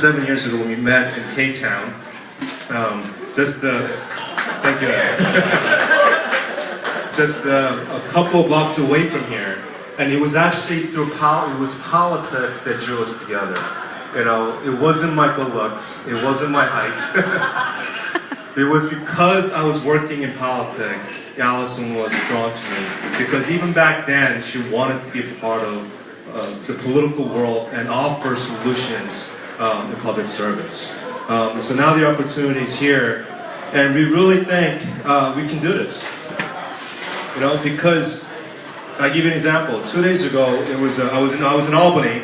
7 years ago when we met in K-Town. Thank you. just a couple blocks away from here. And it was actually it was politics that drew us together. You know, it wasn't my good looks, it wasn't my height. It was because I was working in politics, Alison was drawn to me. Because even back then, she wanted to be a part of the political world and offer solutions in public service. So now the opportunity is here, and we really think we can do this. You know, because I'll give you an example. 2 days ago, I was in Albany,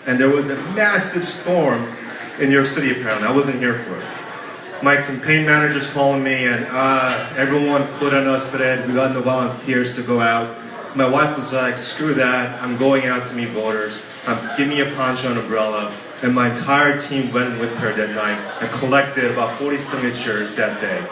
and there was a massive storm in New York City. Apparently, I wasn't here for it. My campaign manager's calling me, and everyone quit on us today. We got no volunteers to go out. My wife was like, "Screw that! I'm going out to meet voters. Give me a poncho and umbrella." And my entire team went with her that night and collected about 40 signatures that day.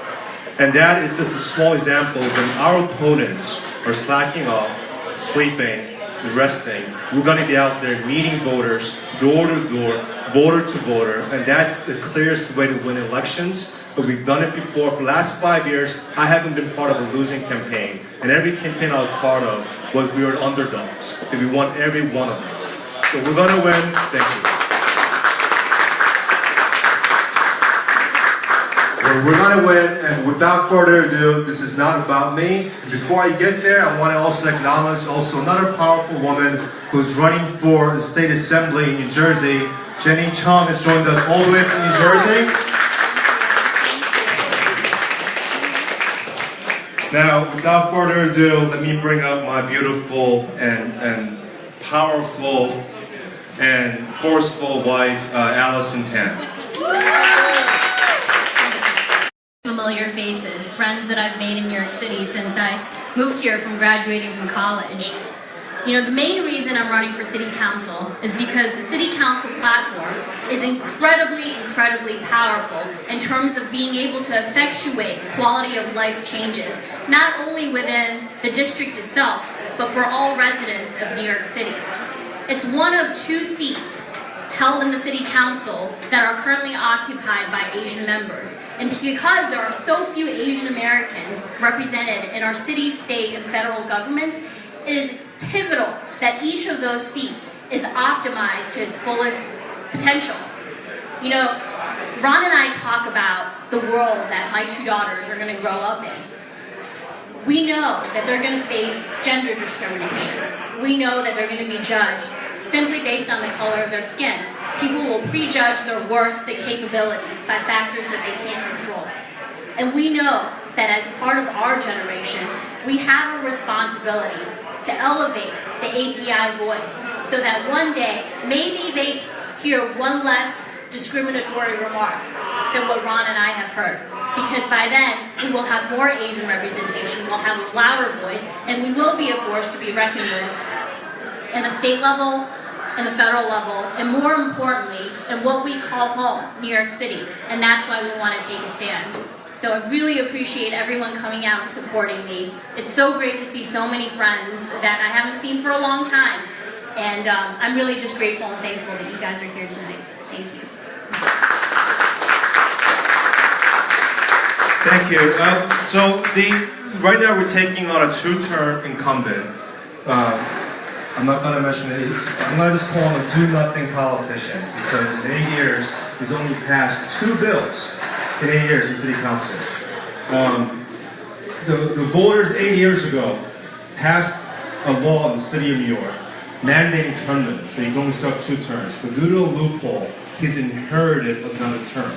And that is just a small example when our opponents are slacking off, sleeping, resting. We're going to be out there meeting voters, door to door, voter to voter, and that's the clearest way to win elections. But we've done it before. For the last 5 years, I haven't been part of a losing campaign. And every campaign I was part of was we were underdogs. And we won every one of them. So we're going to win. Thank you. We're going to win, and without further ado, this is not about me. Before I get there, I want to also acknowledge another powerful woman who's running for the State Assembly in New Jersey. Jenny Chung has joined us all the way from New Jersey. Now, without further ado, let me bring up my beautiful and powerful and forceful wife, Alison Kim. Familiar faces, friends that I've made in New York City since I moved here from graduating from college. You know, the main reason I'm running for city council is because the city council platform is incredibly powerful in terms of being able to effectuate quality of life changes, not only within the district itself, but for all residents of New York City. It's one of 2 seats held in the city council that are currently occupied by Asian members. And because there are so few Asian Americans represented in our city, state, and federal governments, it is pivotal that each of those seats is optimized to its fullest potential. You know, Ron and I talk about the world that my 2 daughters are going to grow up in. We know that they're going to face gender discrimination. We know that they're going to be judged simply based on the color of their skin. People will prejudge their worth, their capabilities by factors that they can't control. And we know that as part of our generation, we have a responsibility to elevate the API voice so that one day, maybe they hear one less discriminatory remark than what Ron and I have heard. Because by then, we will have more Asian representation, we'll have a louder voice, and we will be a force to be reckoned with in the state level, in the federal level, and more importantly, in what we call home, New York City. And that's why we want to take a stand. So I really appreciate everyone coming out and supporting me. It's so great to see so many friends that I haven't seen for a long time. And I'm really just grateful and thankful that you guys are here tonight. Thank you. Thank you. Right now we're taking on a 2-term incumbent. I'm not going to mention it. I'm going to just call him a do-nothing politician because in 8 years he's only passed 2 bills in 8 years in city council. The voters 8 years ago passed a law in the city of New York mandating term limits. They can only serve 2 terms. But due to a loophole, he's inherited another term.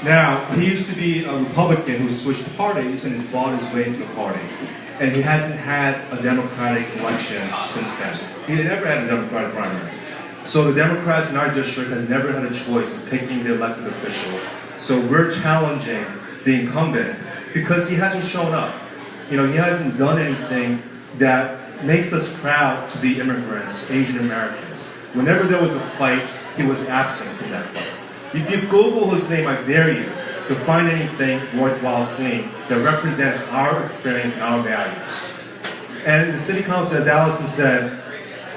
Now, he used to be a Republican who switched parties and has bought his way into the party. And he hasn't had a Democratic election since then. He never had a Democratic primary. So the Democrats in our district has never had a choice of picking the elected official. So we're challenging the incumbent because he hasn't shown up. You know, he hasn't done anything that makes us proud to be immigrants, Asian Americans. Whenever there was a fight, he was absent from that fight. If you Google his name, I dare you to find anything worthwhile seeing that represents our experience and our values. And the city council, as Alison said,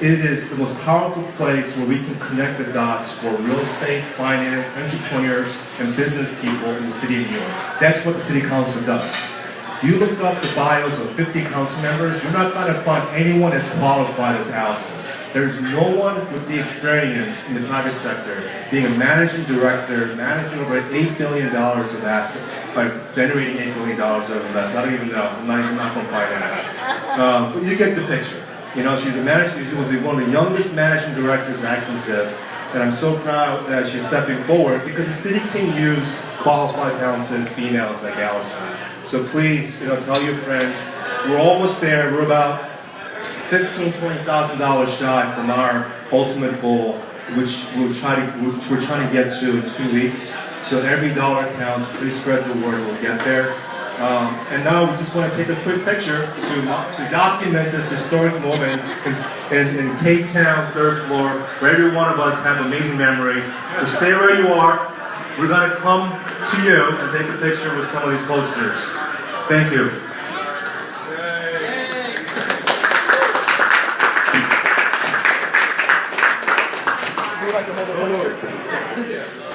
it is the most powerful place where we can connect the dots for real estate, finance, entrepreneurs, and business people in the city of New York. That's what the City Council does. You look up the bios of 50 council members, you're not going to find anyone as qualified as Alison. There's no one with the experience in the private sector being a managing director, managing over $8 billion of assets, by generating $8 billion of investment. I don't even know. I'm not from finance. But you get the picture. You know, she was one of the youngest managing directors at Active, and I'm so proud that she's stepping forward because the city can use qualified, talented females like Alison. So please, tell your friends. We're almost there. We're about $15,000 to $20,000 shy from our ultimate goal, which we're trying to get to in 2 weeks. So every dollar counts. Please spread the word. We'll get there. And now we just want to take a quick picture to document this historic moment in K-Town, 3rd floor, where every one of us have amazing memories. So stay where you are. We're going to come to you and take a picture with some of these posters. Thank you. Who would like to hold a picture?